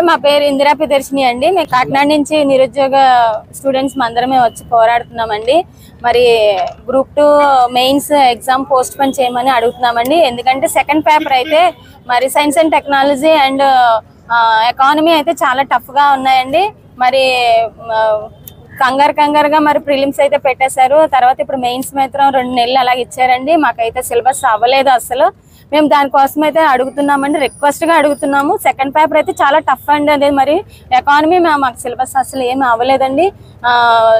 మా పేరు ఇందిరా ప్రియదర్శిని అండి. మేము కాకినాడ నుంచి నిరుద్యోగ స్టూడెంట్స్ అందరమే వచ్చి పోరాడుతున్నామండి. మరి group 2 mains exam post phone చేయమని అడుగుతున్నామండి. ఎందుకంటే సెకండ్ పేపర్ అయితే మరి science and technology and economy అయితే చాలా టఫ్ గా ఉన్నాయండి. మరి కంగారుగా మరి ప్రిలిమ్స్ అయితే పెట్టేశారు. తర్వాత ఇప్పుడు మెయిన్స్ మాత్రం 2 నెలలు అలాగే ఇచ్చారండి. మాకైతే సిలబస్ అవ్వలేదు అసలు. మేము దానికోసం అయితే అడుగుతున్నామండి, రిక్వెస్ట్ గా అడుగుతున్నాము. సెకండ్ పేపర్ అయితే చాలా టఫ్ అండి. అదే మరి ఎకానమీ మాకు సిలబస్ అసలు ఏమి అవ్వలేదండి.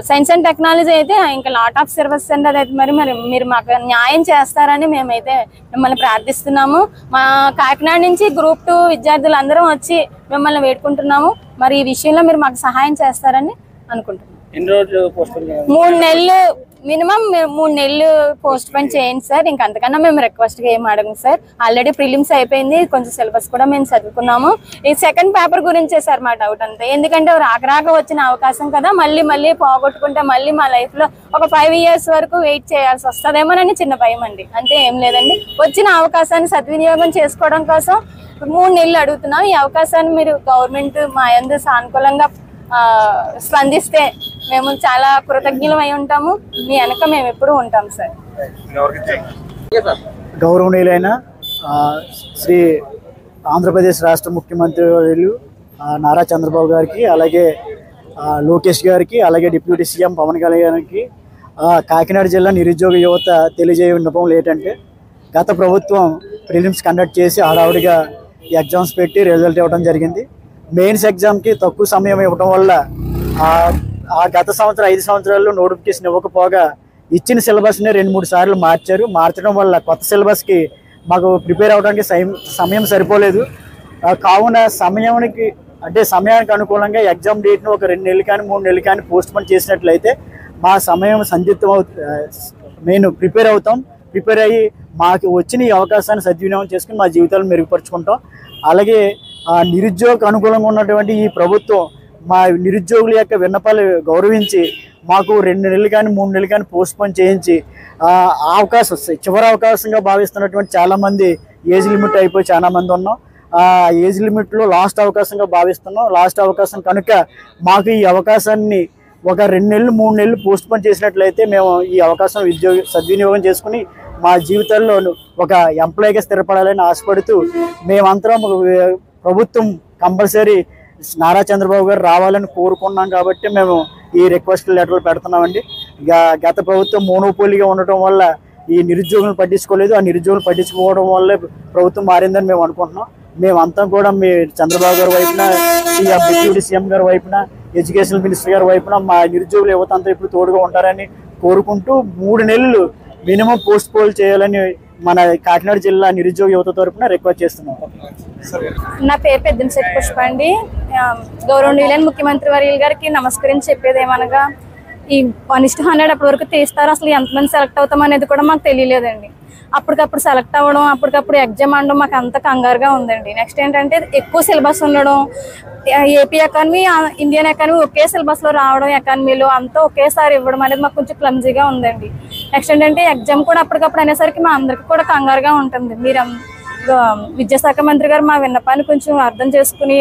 సైన్స్ అండ్ టెక్నాలజీ అయితే ఇంకా లాట్ ఆఫ్ సిలబస్ అండి. అదైతే మరి మీరు మాకు న్యాయం చేస్తారని మేమైతే మిమ్మల్ని ప్రార్థిస్తున్నాము. మా కాకినాడ నుంచి గ్రూప్ 2 విద్యార్థులందరం వచ్చి మిమ్మల్ని వేడుకుంటున్నాము. మరి ఈ విషయంలో మీరు మాకు సహాయం చేస్తారని అనుకుంటున్నాం. 3 నెలలు మినిమం 3 నెలలు పోస్ట్ పోన్ చేయండి సార్. ఇంకంతకన్నా మేము రిక్వెస్ట్ గా ఏం అడగం సార్. ఆల్రెడీ ప్రిలిమ్స్ అయిపోయింది, కొంచెం సిలబస్ కూడా మేము చదువుకున్నాము. ఈ సెకండ్ పేపర్ గురించే సార్ మా డౌట్ అంతే. ఎందుకంటే రాక వచ్చిన అవకాశం కదా, మళ్ళీ పోగొట్టుకుంటే మళ్ళీ మా లైఫ్ లో ఒక 5 years వరకు వెయిట్ చేయాల్సి వస్తుందేమోనని చిన్న భయం అండి. అంతే, ఏం లేదండి. వచ్చిన అవకాశాన్ని సద్వినియోగం చేసుకోవడం కోసం 3 నెలలు అడుగుతున్నాం. ఈ అవకాశాన్ని మీరు గవర్నమెంట్ మా యందు సానుకూలంగా స్పందిస్తే మేము చాలా కృతజ్ఞులం అయి ఉంటాము. మీ వెనక మేము ఎప్పుడు ఉంటాం సార్. గౌరవనీయులైన శ్రీ ఆంధ్రప్రదేశ్ రాష్ట్ర ముఖ్యమంత్రి వర్యులు నారా చంద్రబాబు గారికి, అలాగే లోకేష్ గారికి, అలాగే డిప్యూటీ సీఎం పవన్ కళ్యాణ్ గారికి కాకినాడ జిల్లా నిరుద్యోగ యువత తెలియజేయ విన్నపం ఏంటంటే, గత ప్రభుత్వం ప్రిలిమ్స్ కండక్ట్ చేసి హడావుడిగా ఎగ్జామ్స్ పెట్టి రిజల్ట్ ఇవ్వడం జరిగింది. మెయిన్స్ ఎగ్జామ్కి తక్కువ సమయం ఇవ్వడం వల్ల ఆ గత సంవత్సరం 5 సంవత్సరాల్లో నోటిఫికేషన్ ఇవ్వకపోగా ఇచ్చిన సిలబస్ని 2-3 సార్లు మార్చడం వల్ల కొత్త సిలబస్కి మాకు ప్రిపేర్ అవ్వడానికి సమయం సరిపోలేదు. కావున సమయానికి అనుకూలంగా ఎగ్జామ్ డేట్ను ఒక 2 నెలలు కానీ 3 నెలలు కానీ పోస్ట్ పోన్ చేసినట్లయితే మా సమయం మేము ప్రిపేర్ అవుతాం. ప్రిపేర్ అయ్యి మాకు వచ్చిన ఈ అవకాశాన్ని సద్వినియోగం చేసుకుని మా జీవితాలను మెరుగుపరుచుకుంటాం. అలాగే నిరుద్యోగ అనుకూలంగా ఉన్నటువంటి ఈ ప్రభుత్వం మా నిరుద్యోగుల యొక్క విన్నపాలు గౌరవించి మాకు 2 నెలలు కానీ 3 నెలలు కానీ పోస్ట్ పోన్ చేయించి అవకాశం చివరి అవకాశంగా భావిస్తున్నటువంటి చాలామంది ఏజ్ లిమిట్ అయిపోయి చాలామంది ఉన్నాం. ఆ ఏజ్ లిమిట్లో లాస్ట్ అవకాశంగా భావిస్తున్నాం. లాస్ట్ అవకాశం కనుక మాకు ఈ అవకాశాన్ని ఒక 2 నెలలు 3 నెలలు పోస్ట్ పోన్ చేసినట్లయితే మేము ఈ అవకాశం సద్వినియోగం చేసుకుని మా జీవితాల్లో ఒక ఎంప్లాయీగా స్థిరపడాలని ఆశపడుతూ మేమంతరం ప్రభుత్వం కంపల్సరీ నారా చంద్రబాబు గారు రావాలని కోరుకున్నాం. కాబట్టి మేము ఈ రిక్వెస్ట్ లెటర్లు పెడుతున్నామండి. గత ప్రభుత్వం మోనోపోలీగా ఉండటం వల్ల ఈ నిరుద్యోగులను పట్టించుకోలేదు. ఆ నిరుద్యోగులు పట్టించుకోవడం వల్లే ప్రభుత్వం మారిందని మేము అనుకుంటున్నాం. మేమంతా కూడా మీ చంద్రబాబు గారి వైపున, డిప్యూటీ సీఎం గారి వైపున, ఎడ్యుకేషన్ మినిస్టర్ గారి వైపున మా నిరుద్యోగులు యువత అంతా ఇప్పుడు తోడుగా ఉంటారని కోరుకుంటూ 3 నెలలు మినిమం పోస్ట్ పోన్ చేయాలని మన కాకినాడ జిల్లా నిరుద్యోగ యువత తరపున రిక్వెస్ట్ చేస్తున్నాం. నా పేరు పెద్దంశెట్టి పుష్ప అండి. గౌరవనీయులైన ముఖ్యమంత్రి వర్యులు గారికి నమస్కరించి చెప్పేది ఏమనగా, ఈ 1:100 అప్పటి వరకు తీస్తారు. అసలు ఎంతమంది సెలెక్ట్ అవుతాం అనేది కూడా మాకు తెలియలేదండి. అప్పటికప్పుడు సెలెక్ట్ అవ్వడం, అప్పటికప్పుడు ఎగ్జామ్ అనడం మాకు అంత కంగారుగా ఉందండి. నెక్స్ట్ ఏంటంటే ఎక్కువ సిలబస్ ఉండడం, ఏపీ ఎకానమీ, ఇండియన్ ఎకానమీ ఒకే సిలబస్లో రావడం, ఎకానమీలో అంతా ఒకేసారి ఇవ్వడం అనేది మాకు కొంచెం క్లమ్జీగా ఉందండి. నెక్స్ట్ ఏంటంటే ఎగ్జామ్ కూడా అప్పటికప్పుడు అనేసరికి మా అందరికి కూడా కంగారుగా ఉంటుంది. మీరు విద్యాశాఖ మంత్రి గారు మా విన్నపాన్ని కొంచెం అర్థం చేసుకుని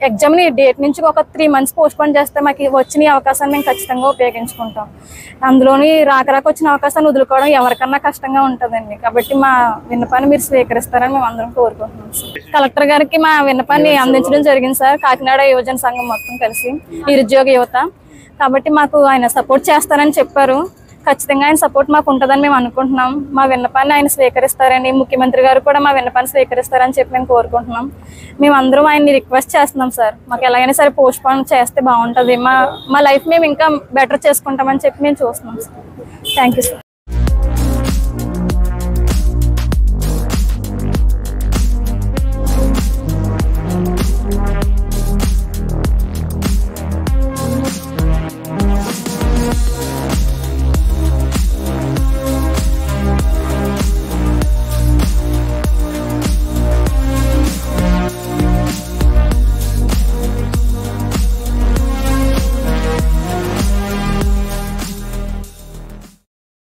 ఎగ్జామ్ని డేట్ నుంచి ఒక 3 months పోస్ట్ పోన్ చేస్తే మాకు వచ్చిన అవకాశాన్ని మేము ఖచ్చితంగా ఉపయోగించుకుంటాం. అందులోని రాక వచ్చిన అవకాశాన్ని వదులుకోవడం ఎవరికన్నా కష్టంగా ఉంటుందండి. కాబట్టి మా విన్నపాన్ని మీరు స్వీకరిస్తారని మేము అందరం కోరుకుంటున్నాం. కలెక్టర్ గారికి మా విన్నపాన్ని అందించడం జరిగింది సార్, కాకినాడ యువజన సంఘం మొత్తం కలిసి, నిరుద్యోగ యువత. కాబట్టి మాకు ఆయన సపోర్ట్ చేస్తారని చెప్పారు. ఖచ్చితంగా ఆయన సపోర్ట్ మాకు ఉంటుందని మేము అనుకుంటున్నాం. మా విన్నపాన్ని ఆయన స్వీకరిస్తారని, ముఖ్యమంత్రి గారు కూడా మా విన్నపాన్ని స్వీకరిస్తారని చెప్పి మేము కోరుకుంటున్నాం. మేమందరం ఆయన్ని రిక్వెస్ట్ చేస్తున్నాం సార్, మాకు ఎలాగైనా సరే పోస్ట్ పోన్ చేస్తే బాగుంటుంది, మా లైఫ్ మేము ఇంకా బెటర్ చేసుకుంటామని చెప్పి మేము చూస్తున్నాం సార్. Thank you sir.